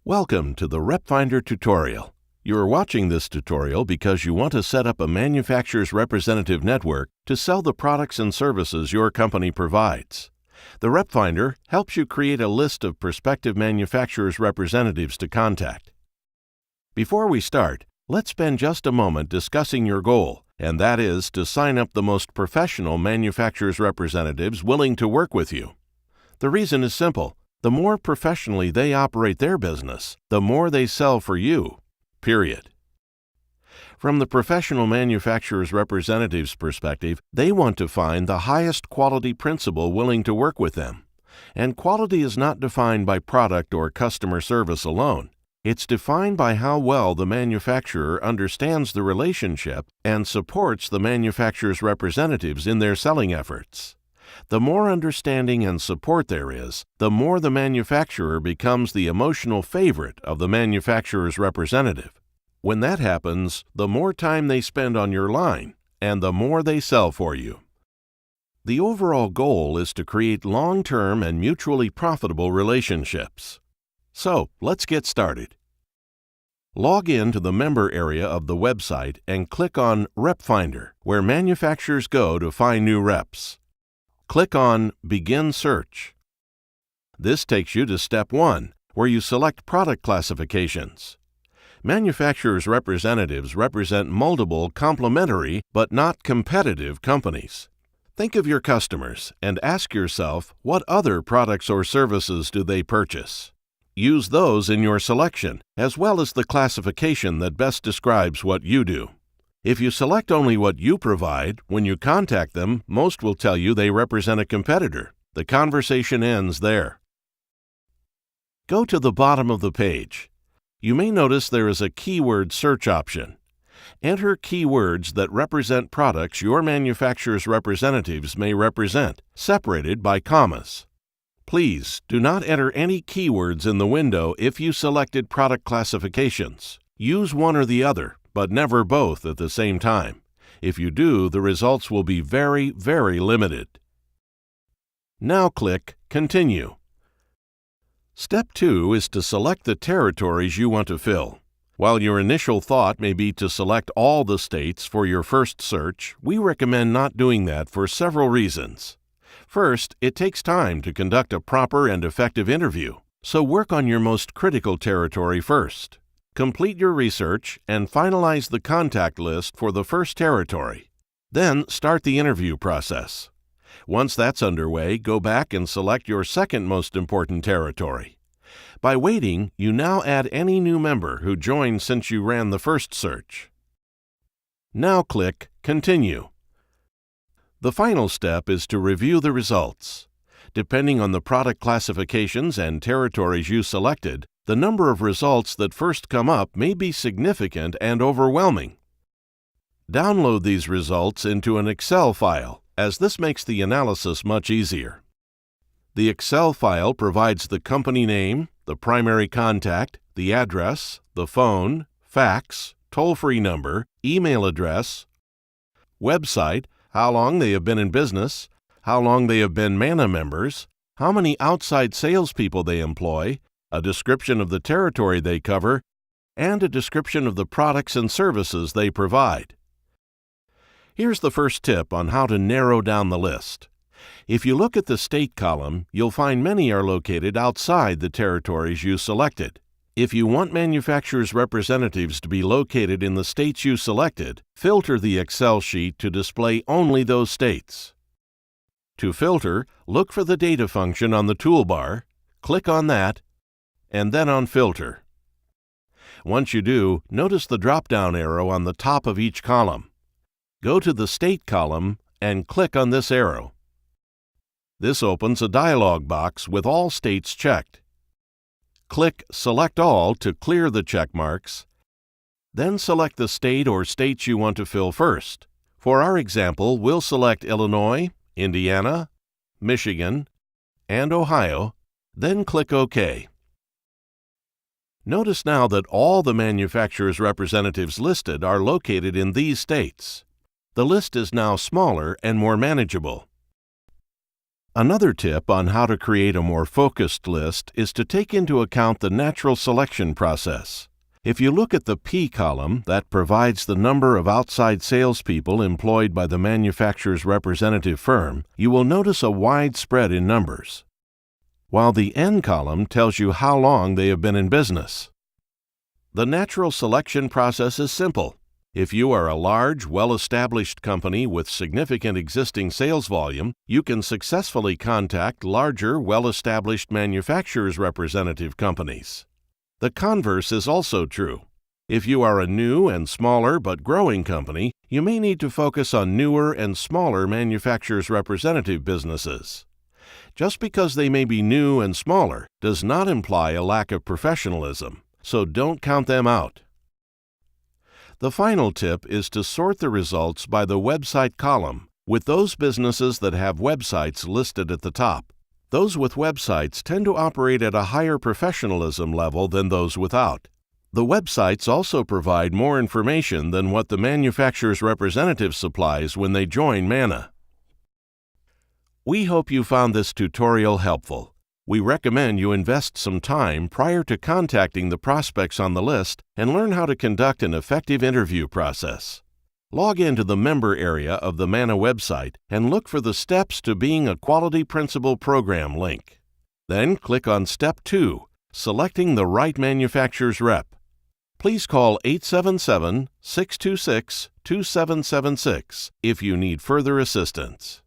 Welcome to the Repfinder tutorial. You are watching this tutorial because you want to set up a manufacturer's representative network to sell the products and services your company provides. The Repfinder helps you create a list of prospective manufacturers' representatives to contact. Before we start, let's spend just a moment discussing your goal, and that is to sign up the most professional manufacturer's representatives willing to work with you. The reason is simple. The more professionally they operate their business, the more they sell for you, period. From the professional manufacturer's representative's perspective, they want to find the highest quality principal willing to work with them. And quality is not defined by product or customer service alone. It's defined by how well the manufacturer understands the relationship and supports the manufacturer's representatives in their selling efforts. The more understanding and support there is, the more the manufacturer becomes the emotional favorite of the manufacturer's representative. When that happens, the more time they spend on your line, and the more they sell for you. The overall goal is to create long-term and mutually profitable relationships. So, let's get started. Log in to the member area of the website and click on Repfinder, where manufacturers go to find new reps. Click on Begin Search. This takes you to Step 1, where you select product classifications. Manufacturers' representatives represent multiple complementary but not competitive companies. Think of your customers and ask yourself what other products or services do they purchase. Use those in your selection, as well as the classification that best describes what you do. If you select only what you provide, when you contact them, most will tell you they represent a competitor. The conversation ends there. Go to the bottom of the page. You may notice there is a keyword search option. Enter keywords that represent products your manufacturer's representatives may represent, separated by commas. Please do not enter any keywords in the window if you selected product classifications. Use one or the other, but never both at the same time. If you do, the results will be very, very limited. Now click Continue. Step 2 is to select the territories you want to fill. While your initial thought may be to select all the states for your first search, we recommend not doing that for several reasons. First, it takes time to conduct a proper and effective interview, so work on your most critical territory first. Complete your research and finalize the contact list for the first territory. Then start the interview process. Once that's underway, go back and select your second most important territory. By waiting, you now add any new member who joined since you ran the first search. Now click Continue. The final step is to review the results. Depending on the product classifications and territories you selected, the number of results that first come up may be significant and overwhelming. Download these results into an Excel file, as this makes the analysis much easier. The Excel file provides the company name, the primary contact, the address, the phone, fax, toll-free number, email address, website, how long they have been in business, how long they have been MANA members, how many outside salespeople they employ, a description of the territory they cover, and a description of the products and services they provide. Here's the first tip on how to narrow down the list. If you look at the state column, you'll find many are located outside the territories you selected. If you want manufacturers' representatives to be located in the states you selected, filter the Excel sheet to display only those states. To filter, look for the Data function on the toolbar, click on that, and then on Filter. Once you do, notice the drop-down arrow on the top of each column. Go to the State column and click on this arrow. This opens a dialog box with all states checked. Click Select All to clear the check marks. Then select the state or states you want to fill first. For our example, we'll select Illinois, Indiana, Michigan, and Ohio, then click OK. Notice now that all the manufacturer's representatives listed are located in these states. The list is now smaller and more manageable. Another tip on how to create a more focused list is to take into account the natural selection process. If you look at the P column that provides the number of outside salespeople employed by the manufacturer's representative firm, you will notice a wide spread in numbers, while the N column tells you how long they have been in business. The natural selection process is simple. If you are a large, well-established company with significant existing sales volume, you can successfully contact larger, well-established manufacturers' representative companies. The converse is also true. If you are a new and smaller but growing company, you may need to focus on newer and smaller manufacturers' representative businesses. Just because they may be new and smaller does not imply a lack of professionalism, so don't count them out. The final tip is to sort the results by the website column, with those businesses that have websites listed at the top. Those with websites tend to operate at a higher professionalism level than those without. The websites also provide more information than what the manufacturer's representative supplies when they join Manna. We hope you found this tutorial helpful. We recommend you invest some time prior to contacting the prospects on the list and learn how to conduct an effective interview process. Log into the member area of the Manna website and look for the Steps to Being a Quality Principal Program link. Then click on Step 2, Selecting the Right Manufacturer's Rep. Please call 877-626-2776 if you need further assistance.